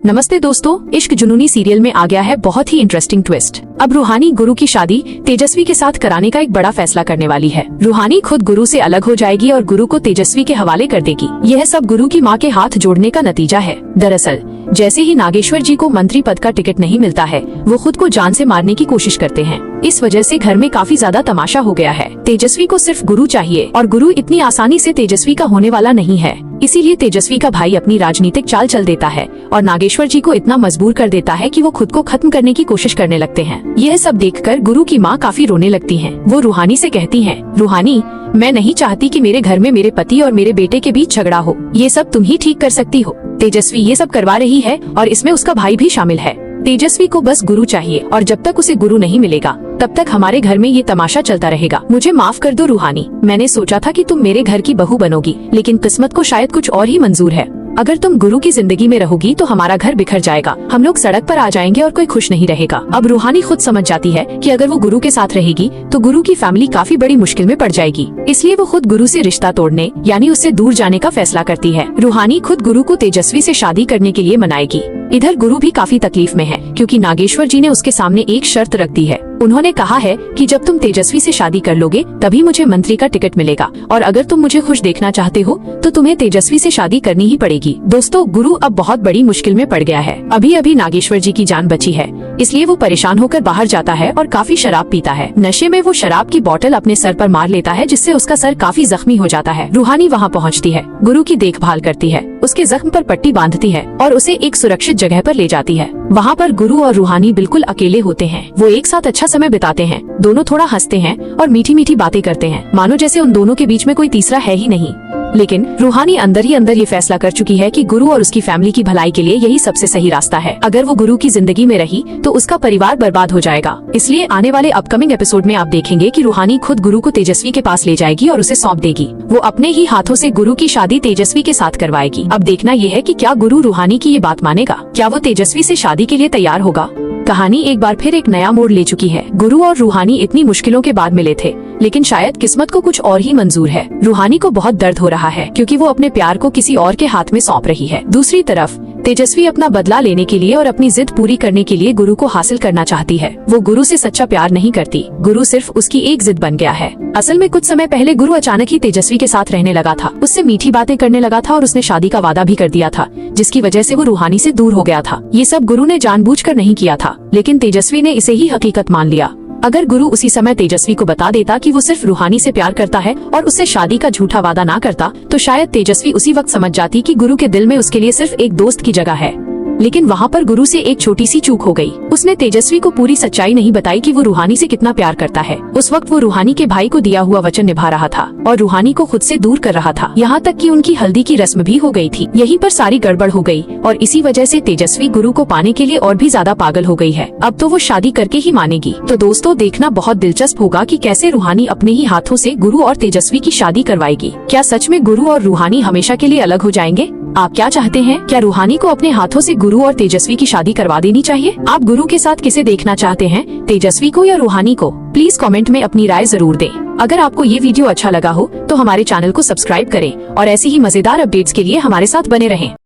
नमस्ते दोस्तों, इश्क जुनूनी सीरियल में आ गया है बहुत ही इंटरेस्टिंग ट्विस्ट। अब रूहानी गुरु की शादी तेजस्वी के साथ कराने का एक बड़ा फैसला करने वाली है। रूहानी खुद गुरु से अलग हो जाएगी और गुरु को तेजस्वी के हवाले कर देगी। यह सब गुरु की मां के हाथ जोड़ने का नतीजा है। दरअसल जैसे ही नागेश्वर जी को मंत्री पद का टिकट नहीं मिलता है, वो खुद को जान से मारने की कोशिश करते हैं। इस वजह से घर में काफी ज्यादा तमाशा हो गया है। तेजस्वी को सिर्फ गुरु चाहिए और गुरु इतनी आसानी से तेजस्वी का होने वाला नहीं है। इसीलिए तेजस्वी का भाई अपनी राजनीतिक चाल चल देता है और नागेश्वर जी को इतना मजबूर कर देता है कि वो खुद को खत्म करने की कोशिश करने लगते हैं। यह सब देखकर गुरु की माँ काफी रोने लगती हैं। वो रूहानी से कहती हैं, रूहानी, मैं नहीं चाहती कि मेरे घर में मेरे पति और मेरे बेटे के बीच झगड़ा हो। ये सब तुम ही ठीक कर सकती हो। तेजस्वी ये सब करवा रही है और इसमें उसका भाई भी शामिल है। तेजस्वी को बस गुरु चाहिए और जब तक उसे गुरु नहीं मिलेगा तब तक हमारे घर में ये तमाशा चलता रहेगा। मुझे माफ कर दो रूहानी, मैंने सोचा था कि तुम मेरे घर की बहू बनोगी, लेकिन किस्मत को शायद कुछ और ही मंजूर है। अगर तुम गुरु की जिंदगी में रहोगी तो हमारा घर बिखर जाएगा, हम लोग सड़क पर आ जाएंगे और कोई खुश नहीं रहेगा। अब रूहानी खुद समझ जाती है कि अगर वो गुरु के साथ रहेगी तो गुरु की फैमिली काफी बड़ी मुश्किल में पड़ जाएगी। इसलिए वो खुद गुरु से रिश्ता तोड़ने यानी उससे दूर जाने का फैसला करती है। रूहानी खुद गुरु को तेजस्वी से शादी करने के लिए मनाएगी। इधर गुरु भी काफी तकलीफ में है क्योंकि नागेश्वर जी ने उसके सामने एक शर्त रख दी है। उन्होंने कहा है कि जब तुम तेजस्वी से शादी कर लोगे तभी मुझे मंत्री का टिकट मिलेगा और अगर तुम मुझे खुश देखना चाहते हो तो तुम्हें तेजस्वी से शादी करनी ही पड़ेगी। दोस्तों, गुरु अब बहुत बड़ी मुश्किल में पड़ गया है। अभी अभी नागेश्वर जी की जान बची है, इसलिए वो परेशान होकर बाहर जाता है और काफी शराब पीता है। नशे में वो शराब की बोतल अपने सर पर मार लेता है, जिससे उसका सर काफी जख्मी हो जाता है। रूहानी वहाँ पहुँचती है, गुरु की देखभाल करती है, उसके जख्म पर पट्टी बांधती है और उसे एक सुरक्षित जगह पर ले जाती है। वहाँ पर गुरु और रूहानी बिल्कुल अकेले होते हैं। वो एक साथ अच्छा समय बिताते हैं, दोनों थोड़ा हंसते हैं और मीठी मीठी बातें करते हैं, मानो जैसे उन दोनों के बीच में कोई तीसरा है ही नहीं। लेकिन रूहानी अंदर ही अंदर ये फैसला कर चुकी है कि गुरु और उसकी फैमिली की भलाई के लिए यही सबसे सही रास्ता है। अगर वो गुरु की जिंदगी में रही तो उसका परिवार बर्बाद हो जाएगा। इसलिए आने वाले अपकमिंग एपिसोड में आप देखेंगे कि रूहानी खुद गुरु को तेजस्वी के पास ले जाएगी और उसे सौंप देगी। वो अपने ही हाथों से गुरु की शादी तेजस्वी के साथ करवाएगी। अब देखना ये है कि क्या गुरु रूहानी की ये बात मानेगा, क्या वो तेजस्वी से शादी के लिए तैयार होगा। कहानी एक बार फिर एक नया मोड़ ले चुकी है। गुरु और रूहानी इतनी मुश्किलों के बाद मिले थे, लेकिन शायद किस्मत को कुछ और ही मंजूर है। रूहानी को बहुत दर्द हो रहा है क्योंकि वो अपने प्यार को किसी और के हाथ में सौंप रही है। दूसरी तरफ तेजस्वी अपना बदला लेने के लिए और अपनी जिद पूरी करने के लिए गुरु को हासिल करना चाहती है। वो गुरु से सच्चा प्यार नहीं करती, गुरु सिर्फ उसकी एक जिद बन गया है। असल में कुछ समय पहले गुरु अचानक ही तेजस्वी के साथ रहने लगा था, उससे मीठी बातें करने लगा था और उसने शादी का वादा भी कर दिया था, जिसकी वजह से वो रूहानी से दूर हो गया था। ये सब गुरु ने जानबूझकर नहीं किया था, लेकिन तेजस्वी ने इसे ही हकीकत मान लिया। अगर गुरु उसी समय तेजस्वी को बता देता कि वो सिर्फ रूहानी से प्यार करता है और उससे शादी का झूठा वादा ना करता, तो शायद तेजस्वी उसी वक्त समझ जाती कि गुरु के दिल में उसके लिए सिर्फ एक दोस्त की जगह है। लेकिन वहाँ पर गुरु से एक छोटी सी चूक हो गई। उसने तेजस्वी को पूरी सच्चाई नहीं बताई कि वो रूहानी से कितना प्यार करता है। उस वक्त वो रूहानी के भाई को दिया हुआ वचन निभा रहा था और रूहानी को खुद से दूर कर रहा था। यहाँ तक कि उनकी हल्दी की रस्म भी हो गई थी। यहीं पर सारी गड़बड़ हो गई और इसी वजह से तेजस्वी गुरु को पाने के लिए और भी ज्यादा पागल हो गई है। अब तो वो शादी करके ही मानेगी। तो दोस्तों, देखना बहुत दिलचस्प होगा कि कैसे रूहानी अपने ही हाथों से गुरु और तेजस्वी की शादी करवाएगी। क्या सच में गुरु और रूहानी हमेशा के लिए अलग हो जाएंगे? आप क्या चाहते हैं? क्या रूहानी को अपने हाथों से गुरु और तेजस्वी की शादी करवा देनी चाहिए? आप गुरु के साथ किसे देखना चाहते हैं, तेजस्वी को या रूहानी को? प्लीज कमेंट में अपनी राय जरूर दें। अगर आपको ये वीडियो अच्छा लगा हो तो हमारे चैनल को सब्सक्राइब करें और ऐसी ही मजेदार अपडेट्स के लिए हमारे साथ बने रहें।